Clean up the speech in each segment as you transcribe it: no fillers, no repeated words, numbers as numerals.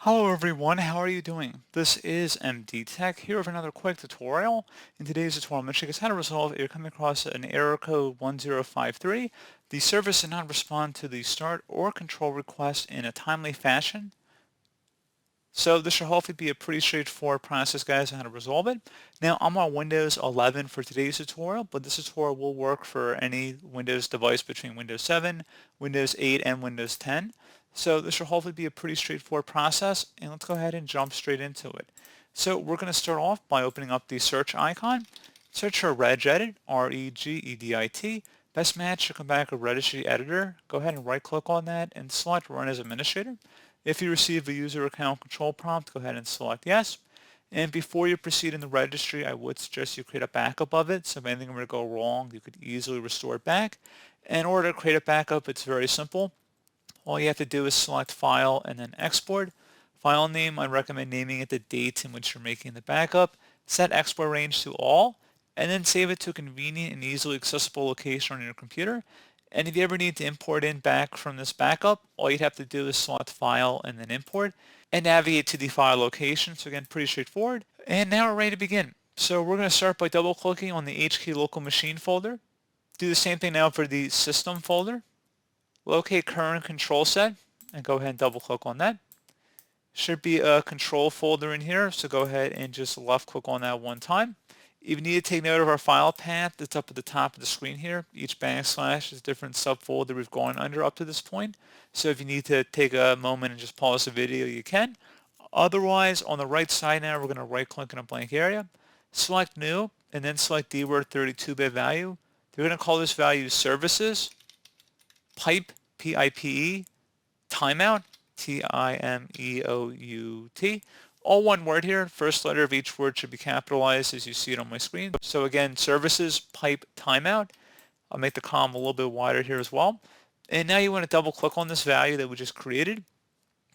Hello everyone, how are you doing? This is MD Tech here with another quick tutorial. In today's tutorial, I'm going to show you guys how to resolve if you're coming across an error code 1053. The service did not respond to the start or control request in a timely fashion. So this should hopefully be a pretty straightforward process, guys, on how to resolve it. Now, I'm on Windows 11 for today's tutorial, but this tutorial will work for any Windows device between Windows 7, Windows 8, and Windows 10. So this should hopefully be a pretty straightforward process, and let's go ahead and jump straight into it. So we're going to start off by opening up the search icon. Search for Regedit, R-E-G-E-D-I-T. Best match should come back with Registry Editor. Go ahead and right-click on that and select Run as Administrator. If you receive a user account control prompt, go ahead and select yes. And before you proceed in the registry, I would suggest you create a backup of it. So if anything were to go wrong, you could easily restore it back. In order to create a backup, it's very simple. All you have to do is select File and then Export. File name, I recommend naming it the date in which you're making the backup. Set export range to all, and then save it to a convenient and easily accessible location on your computer. And if you ever need to import in back from this backup, all you'd have to do is select File and then Import and navigate to the file location. So again, pretty straightforward. And now we're ready to begin. So we're going to start by double clicking on the HK local machine folder. Do the same thing now for the system folder. Locate current control set and go ahead and double click on that. Should be a control folder in here, so go ahead and just left click on that one time. If you need to take note of our file path that's up at the top of the screen here, each backslash is a different subfolder we've gone under up to this point. So if you need to take a moment and just pause the video, you can. Otherwise, on the right side now, we're going to right click in a blank area, select new, and then select DWORD 32-bit value. They're going to call this value services, pipe, P-I-P-E, timeout, T-I-M-E-O-U-T. All one word here. First letter of each word should be capitalized as you see it on my screen. So again, services, pipe, timeout. I'll make the column a little bit wider here as well. And now you want to double click on this value that we just created.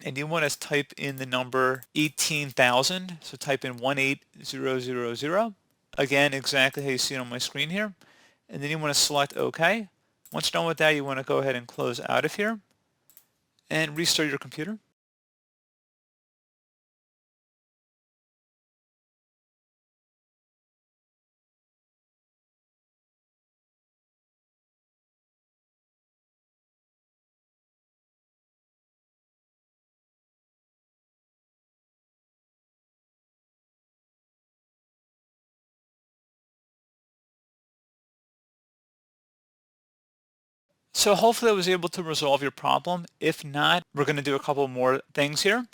And you want to type in the number 18,000. So type in 18000. Again, exactly how you see it on my screen here. And then you want to select OK. Once done with that, you want to go ahead and close out of here and restart your computer. So hopefully I was able to resolve your problem. If not, we're going to do a couple more things here.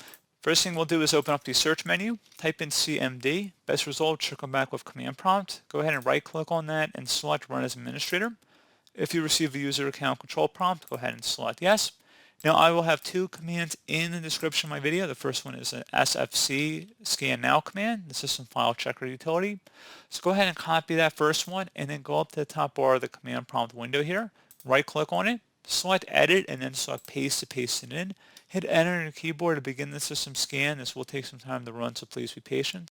First thing we'll do is open up the search menu, type in CMD. Best result should come back with command prompt. Go ahead and right click on that and select Run as Administrator. If you receive a user account control prompt, go ahead and select yes. Now I will have two commands in the description of my video. The first one is an SFC scannow command, the system file checker utility. So go ahead and copy that first one and then go up to the top bar of the command prompt window here, right click on it, select edit and then select paste to paste it in. Hit enter on your keyboard to begin the system scan. This will take some time to run, so please be patient.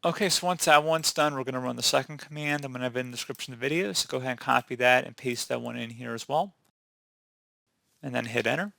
Okay, so once that one's done, we're going to run the second command. I'm going to have it in the description of the video, so go ahead and copy that and paste that one in here as well, and then hit enter.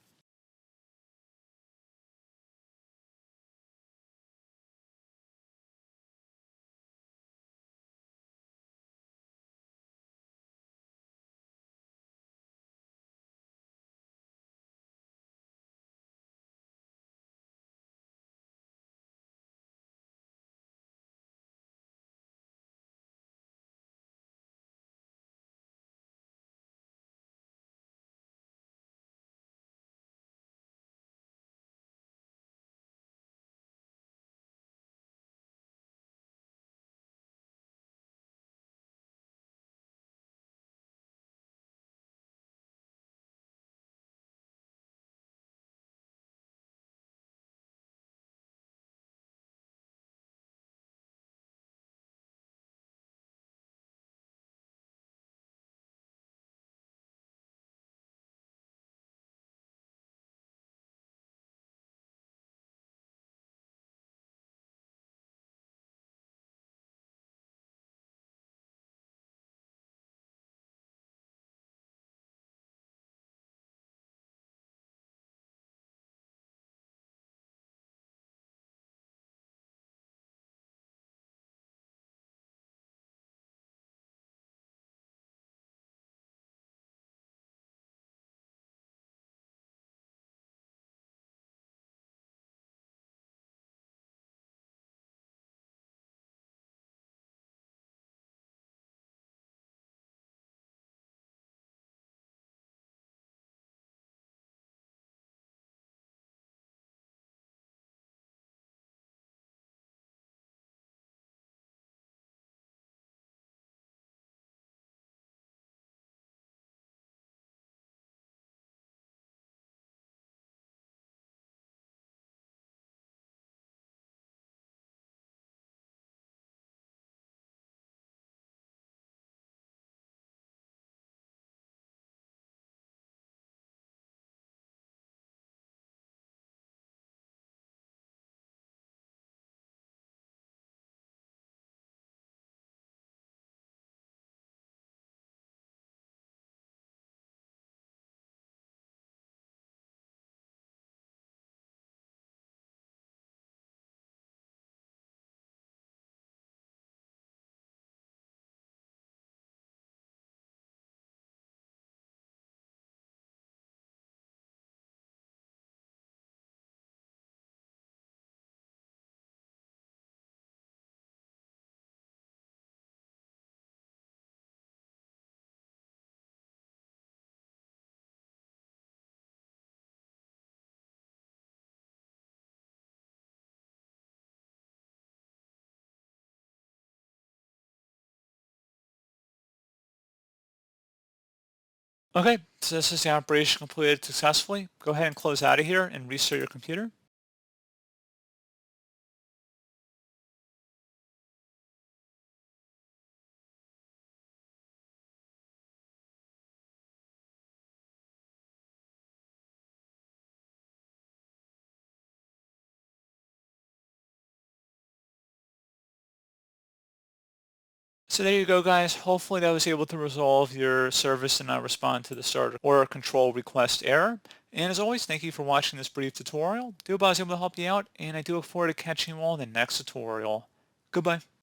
Okay, so this is the operation completed successfully. Go ahead and close out of here and restart your computer. So there you go, guys. Hopefully that was able to resolve your service and not respond to the start or control request error. And as always, thank you for watching this brief tutorial. Do hope I was able to help you out, and I do look forward to catching you all in the next tutorial. Goodbye.